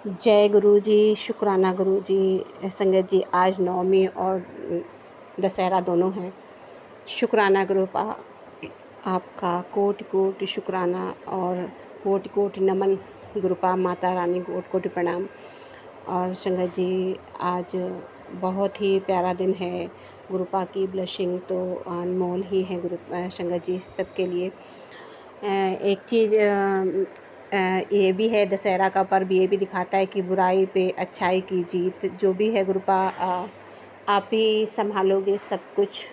जय गुरु जी, शुक्राना गुरु जी। संगत जी, आज नवमी और दशहरा दोनों हैं। शुक्राना गुरुपा, आपका कोटि कोटि शुक्राना और कोटि कोटि नमन गुरुपा। माता रानी कोटि कोटि प्रणाम। और संगत जी, आज बहुत ही प्यारा दिन है। गुरुपा की ब्लेसिंग तो अनमोल ही है गुरु संगत जी सबके लिए। एक चीज़ ये भी है, दशहरा का पर्व ये भी दिखाता है कि बुराई पे अच्छाई की जीत। जो भी है गुरुपा, आप ही संभालोगे सब कुछ,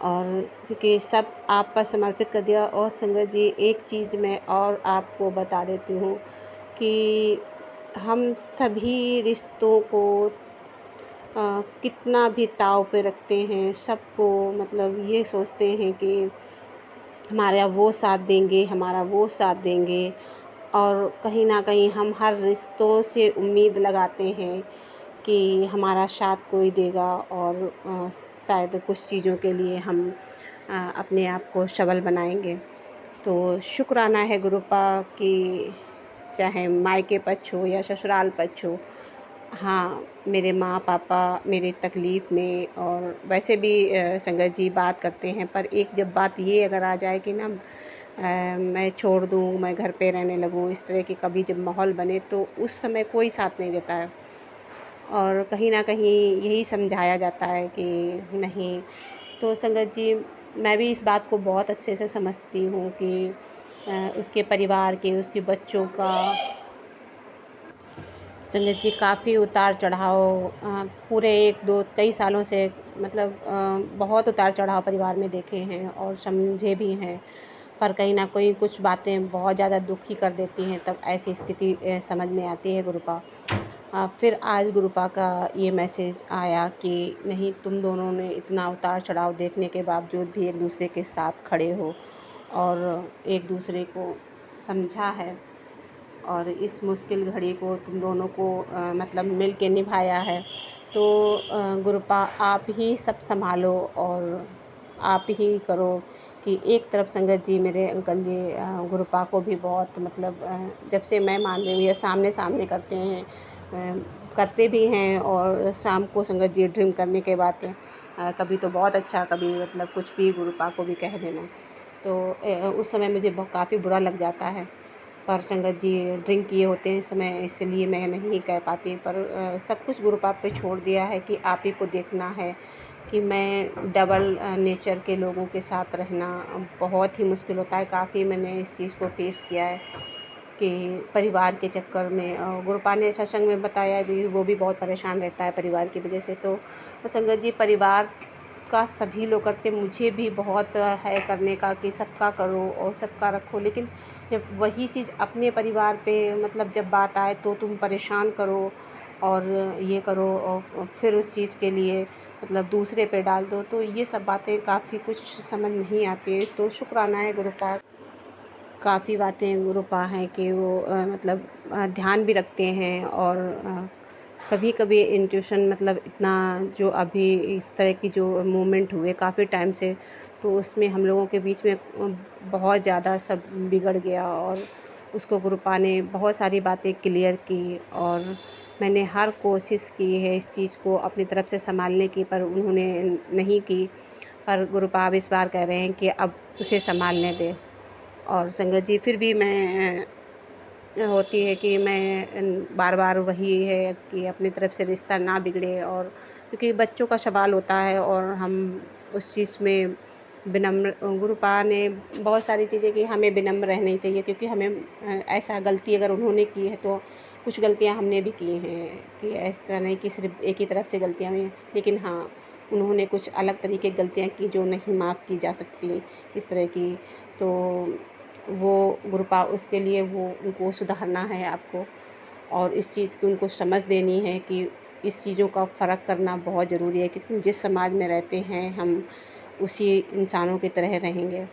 और क्योंकि सब आप पर समर्पित कर दिया। और संगत जी, एक चीज़ मैं और आपको बता देती हूँ कि हम सभी रिश्तों को कितना भी ताव पे रखते हैं, सबको मतलब ये सोचते हैं कि हमारा वो साथ देंगे, हमारा वो साथ देंगे, और कहीं ना कहीं हम हर रिश्तों से उम्मीद लगाते हैं कि हमारा साथ कोई देगा, और शायद कुछ चीज़ों के लिए हम अपने आप को सबल बनाएंगे। तो शुक्राना है गुरुपा कि चाहे मायके पक्ष हो या ससुराल पक्ष हो, हाँ, मेरे माँ पापा मेरी तकलीफ़ में और वैसे भी संगत जी बात करते हैं, पर एक जब बात ये अगर आ जाए कि ना मैं छोड़ दूँ, मैं घर पे रहने लगूँ, इस तरह की कभी जब माहौल बने, तो उस समय कोई साथ नहीं देता है। और कहीं ना कहीं यही समझाया जाता है कि नहीं। तो संगत जी, मैं भी इस बात को बहुत अच्छे से समझती हूँ कि उसके परिवार के, उसके बच्चों का संगत जी काफ़ी उतार चढ़ाव पूरे एक दो कई सालों से, मतलब बहुत उतार चढ़ाव परिवार में देखे हैं और समझे भी हैं। पर कहीं ना कहीं कुछ बातें बहुत ज़्यादा दुखी कर देती हैं, तब ऐसी स्थिति समझ में आती है गुरुपा। फिर आज गुरुपा का ये मैसेज आया कि नहीं, तुम दोनों ने इतना उतार चढ़ाव देखने के बावजूद भी एक दूसरे के साथ खड़े हो और एक दूसरे को समझा है, और इस मुश्किल घड़ी को तुम दोनों को मतलब मिल के निभाया है। तो गुरुपा, आप ही सब संभालो और आप ही करो कि एक तरफ संगत जी, मेरे अंकल जी गुरुपा को भी बहुत मतलब जब से मैं मान रही हूँ, ये सामने सामने करते हैं, करते भी हैं। और शाम को संगत जी ड्रिंक करने के बाद कभी तो बहुत अच्छा, कभी मतलब कुछ भी गुरुपा को भी कह देना, तो उस समय मुझे बहुत काफ़ी बुरा लग जाता है। पर संगत जी ड्रिंक किए होते हैं इस समय, इसलिए मैं नहीं कह पाती। पर सब कुछ गुरुपाप पे छोड़ दिया है कि आप ही को देखना है कि मैं डबल नेचर के लोगों के साथ रहना बहुत ही मुश्किल होता है। काफ़ी मैंने इस चीज़ को फेस किया है कि परिवार के चक्कर में गुरुपा ने सत्संग में बताया भी, वो भी बहुत परेशान रहता है परिवार की वजह से। तो संगत जी, परिवार का सभी लोग करते, मुझे भी बहुत है करने का कि सबका करो और सबका रखो, लेकिन जब वही चीज़ अपने परिवार पे मतलब जब बात आए तो तुम परेशान करो और ये करो, और फिर उस चीज़ के लिए मतलब दूसरे पे डाल दो, तो ये सब बातें काफ़ी कुछ समझ नहीं आती है। तो शुक्राना है गुरुपा, काफ़ी बातें गुरुपा हैं कि वो मतलब ध्यान भी रखते हैं। और कभी कभी इंट्यूशन मतलब इतना जो अभी इस तरह की जो मूवमेंट हुए काफ़ी टाइम से, तो उसमें हम लोगों के बीच में बहुत ज़्यादा सब बिगड़ गया, और उसको गुरुपा ने बहुत सारी बातें क्लियर की। और मैंने हर कोशिश की है इस चीज़ को अपनी तरफ से संभालने की, पर उन्होंने नहीं की। पर गुरुपा अब इस बार कह रहे हैं कि अब उसे संभालने दें। और संगत जी, फिर भी मैं होती है कि मैं बार बार वही है कि अपनी तरफ से रिश्ता ना बिगड़े, और क्योंकि बच्चों का सवाल होता है और हम उस चीज़ में विनम्र, गुरुपा ने बहुत सारी चीज़ें की, हमें विनम्र रहनी चाहिए, क्योंकि हमें ऐसा गलती अगर उन्होंने की है तो कुछ गलतियां हमने भी की हैं, कि ऐसा नहीं कि सिर्फ एक ही तरफ से गलतियां हुई हैं, लेकिन हाँ, उन्होंने कुछ अलग तरीके की गलतियां की जो नहीं माफ़ की जा सकती इस तरह की। तो वो गुरुपा, उसके लिए वो उनको सुधारना है आपको, और इस चीज़ की उनको समझ देनी है कि इस चीज़ों का फ़र्क करना बहुत ज़रूरी है, क्योंकि जिस समाज में रहते हैं हम उसी इंसानों की तरह रहेंगे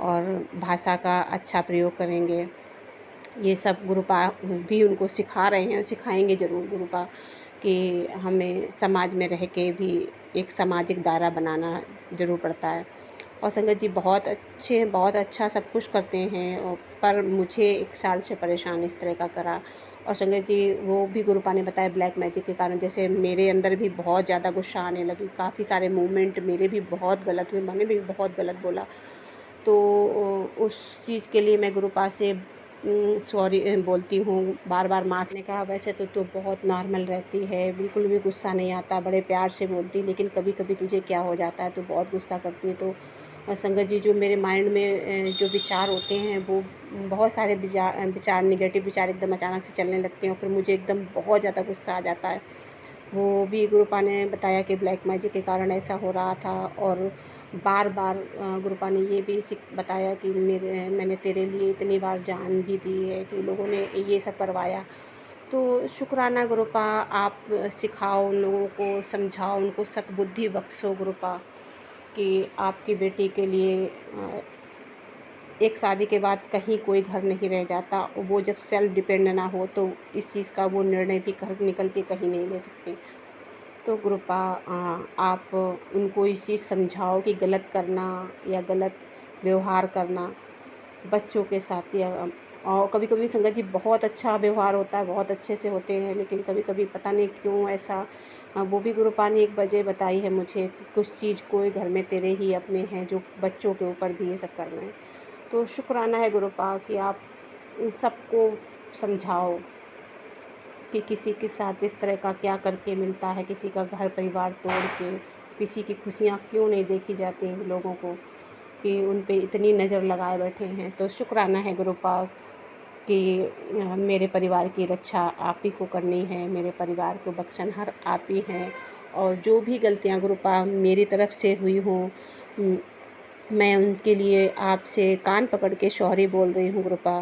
और भाषा का अच्छा प्रयोग करेंगे। ये सब गुरुपा भी उनको सिखा रहे हैं और सिखाएंगे ज़रूर गुरुपा, कि हमें समाज में रह के भी एक सामाजिक दायरा बनाना ज़रूर पड़ता है। और संगत जी बहुत अच्छे हैं, बहुत अच्छा सब कुछ करते हैं, पर मुझे 1 साल से परेशान इस तरह का करा, और संगत जी वो भी गुरुपा ने बताया ब्लैक मैजिक के कारण जैसे मेरे अंदर भी बहुत ज़्यादा गुस्सा आने लगी, काफ़ी सारे मूवमेंट मेरे भी बहुत गलत हुए, मैंने भी बहुत गलत बोला। तो उस चीज़ के लिए मैं गुरुपा से सॉरी बोलती हूँ, बार-बार माफ़। ने कहा वैसे तो तू बहुत नॉर्मल रहती है, बिल्कुल भी गुस्सा नहीं आता, बड़े प्यार से बोलती, लेकिन कभी-कभी तुझे क्या हो जाता है, तू बहुत गुस्सा करती है। तो संगत जी जो मेरे माइंड में जो विचार होते हैं वो बहुत सारे विचार नेगेटिव विचार एकदम अचानक से चलने लगते हैं और फिर मुझे एकदम बहुत ज़्यादा गुस्सा आ जाता है। वो भी गुरुपा ने बताया कि ब्लैक मैजिक के कारण ऐसा हो रहा था और बार-बार गुरुपा ने ये भी बताया कि मैंने तेरे लिए इतनी बार जान भी दी है कि लोगों ने ये सब करवाया। तो शुक्राना गुरुपा, आप सिखाओ उन लोगों को, समझाओ, उनको सद्बुद्धि बख्शो गुरुपा कि आपकी बेटी के लिए एक शादी के बाद कहीं कोई घर नहीं रह जाता। वो जब सेल्फ डिपेंड ना हो तो इस चीज़ का वो निर्णय भी घर निकल के कहीं नहीं ले सकती। तो कृपा आप उनको इस चीज़ समझाओ कि गलत करना या गलत व्यवहार करना बच्चों के साथ या और कभी-कभी संगत जी बहुत अच्छा व्यवहार होता है, बहुत अच्छे से होते हैं, लेकिन कभी-कभी पता नहीं क्यों ऐसा वो भी गुरुपा ने एक वजह बताई है मुझे कि कुछ चीज़ कोई घर में तेरे ही अपने हैं जो बच्चों के ऊपर भी ये सब कर रहे हैं। तो शुक्राना है गुरुपा कि आप इन सबको समझाओ कि किसी के साथ इस तरह का क्या करके मिलता है, किसी का घर परिवार तोड़ के, किसी की खुशियाँ क्यों नहीं देखी जाती हैं लोगों को कि उन पे इतनी नज़र लगाए बैठे हैं। तो शुक्राना है गुरुपा कि मेरे परिवार की रक्षा आप ही को करनी है, मेरे परिवार को बख्शनहार आप ही हैं और जो भी गलतियाँ गुरुपा मेरी तरफ से हुई हों मैं उनके लिए आपसे कान पकड़ के सॉरी बोल रही हूँ गुरुपा,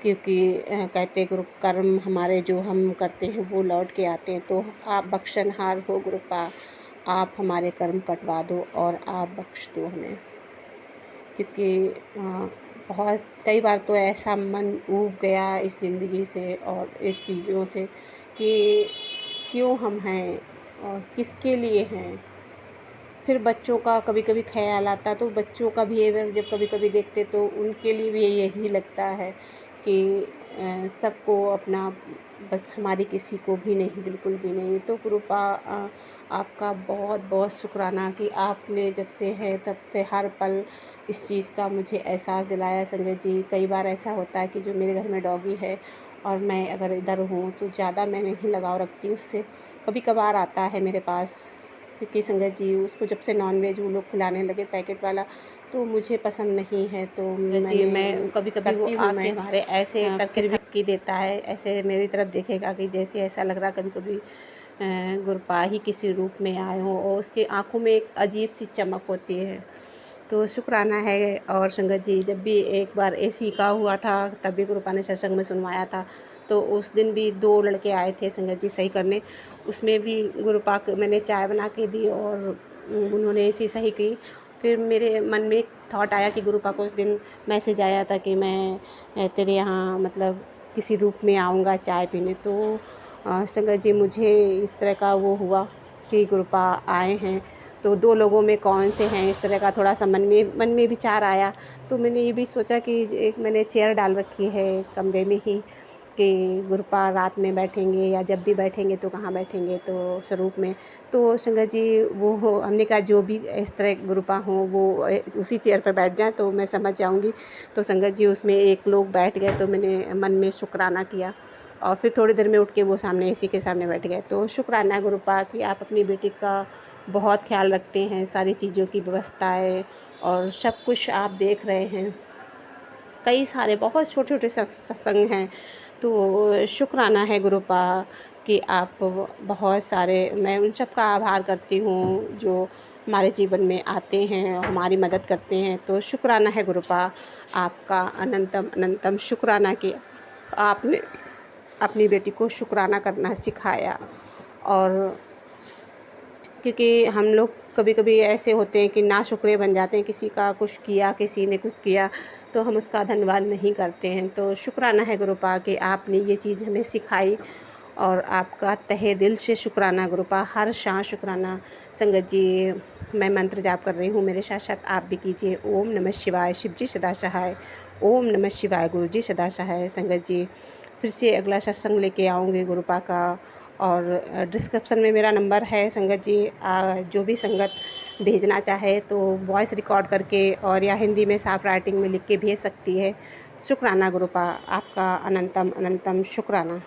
क्योंकि कहते गुरु कर्म हमारे जो हम करते हैं वो लौट के आते हैं। तो आप बख्शनहार हो गुरुपा, आप हमारे कर्म कटवा दो और आप बख्श दो हमें, क्योंकि बहुत कई बार तो ऐसा मन ऊब गया इस ज़िंदगी से और इस चीज़ों से कि क्यों हम हैं और किसके लिए हैं। फिर बच्चों का कभी-कभी ख़्याल आता है, तो बच्चों का बिहेवियर जब कभी-कभी देखते तो उनके लिए भी यही लगता है कि सबको अपना बस हमारी किसी को भी नहीं, बिल्कुल भी नहीं। तो कृपा आपका बहुत-बहुत शुक्राना कि आपने जब से है तब से हर पल इस चीज़ का मुझे एहसास दिलाया संगत जी। कई बार ऐसा होता है कि जो मेरे घर में डॉगी है और मैं अगर इधर हूँ तो ज़्यादा मैं नहीं लगाव रखती उससे, कभी-कभार आता है मेरे पास क्योंकि संगत जी उसको जब से नॉनवेज वो लोग खिलाने लगे पैकेट वाला तो मुझे पसंद नहीं है। तो जी मैं कभी-कभी वो आके हमारे ऐसे करके धमकी देता है, ऐसे मेरी तरफ देखेगा कि जैसे ऐसा लग रहा कभी-कभी गुरपा ही किसी रूप में आए हों और उसकी आँखों में एक अजीब सी चमक होती है। तो शुक्राना है। और संगत जी जब भी एक बार ऐसी का हुआ था तब भी गुरुपा ने सत्संग में सुनवाया था, तो उस दिन भी 2 लड़के आए थे संगत जी सही करने, उसमें भी गुरुपा को मैंने चाय बना के दी और उन्होंने ऐसी सही की। फिर मेरे मन में एक थॉट आया कि गुरुपा को उस दिन मैसेज आया था कि मैं तेरे यहाँ मतलब किसी रूप में आऊँगा चाय पीने। तो संगत जी मुझे इस तरह का वो हुआ कि गुरुपा आए हैं, तो 2 लोगों में कौन से हैं, इस तरह का थोड़ा-सा मन में विचार आया। तो मैंने ये भी सोचा कि एक मैंने चेयर डाल रखी है कमरे में ही कि गुरुपा रात में बैठेंगे या जब भी बैठेंगे तो कहाँ बैठेंगे, तो स्वरूप में। तो संगत जी वो हो हमने कहा जो भी इस तरह गुरुपा हों वो उसी चेयर पे बैठ जाएँ तो मैं समझ जाऊँगी। तो संगत जी उसमें एक लोग बैठ गए तो मैंने मन में शुक्राना किया और फिर थोड़ी देर में उठ के वो सामने एसी के सामने बैठ गए। तो शुक्राना है गुरुपा कि आप अपनी बेटी का बहुत ख़्याल रखते हैं, सारी चीज़ों की व्यवस्थाएँ और सब कुछ आप देख रहे हैं। कई सारे बहुत छोटे-छोटे सत्संग हैं, तो शुक्राना है गुरुपा कि आप बहुत सारे मैं उन सब का आभार करती हूँ, जो हमारे जीवन में आते हैं, हमारी मदद करते हैं। तो शुक्राना है गुरुपा, आपका अनंतम अनंतम शुक्राना कि आपने अपनी बेटी को शुक्राना करना सिखाया। और क्योंकि हम लोग कभी-कभी ऐसे होते हैं कि नाशुक्रे बन जाते हैं, किसी का कुछ किया, किसी ने कुछ किया, तो हम उसका धन्यवाद नहीं करते हैं। तो शुक्राना है गुरुपा कि आपने ये चीज़ हमें सिखाई और आपका तहे दिल से शुक्राना गुरुपा, हर शां शुक्राना। संगत जी मैं मंत्र जाप कर रही हूँ, मेरे साथ-साथ आप भी कीजिए। ओम नमः शिवाय, शिव जी सदा सहाय। ओम नमः शिवाय, गुरु जी सदा सहाय। संगत जी फिर से अगला सत्संग लेके आऊँगी गुरुपा का। और डिस्क्रिप्शन में मेरा नंबर है संगत जी, जो भी संगत भेजना चाहे तो वॉइस रिकॉर्ड करके और या हिंदी में साफ राइटिंग में लिख के भेज सकती है। शुक्राना गुरुपा, आपका अनंतम अनंतम शुक्राना।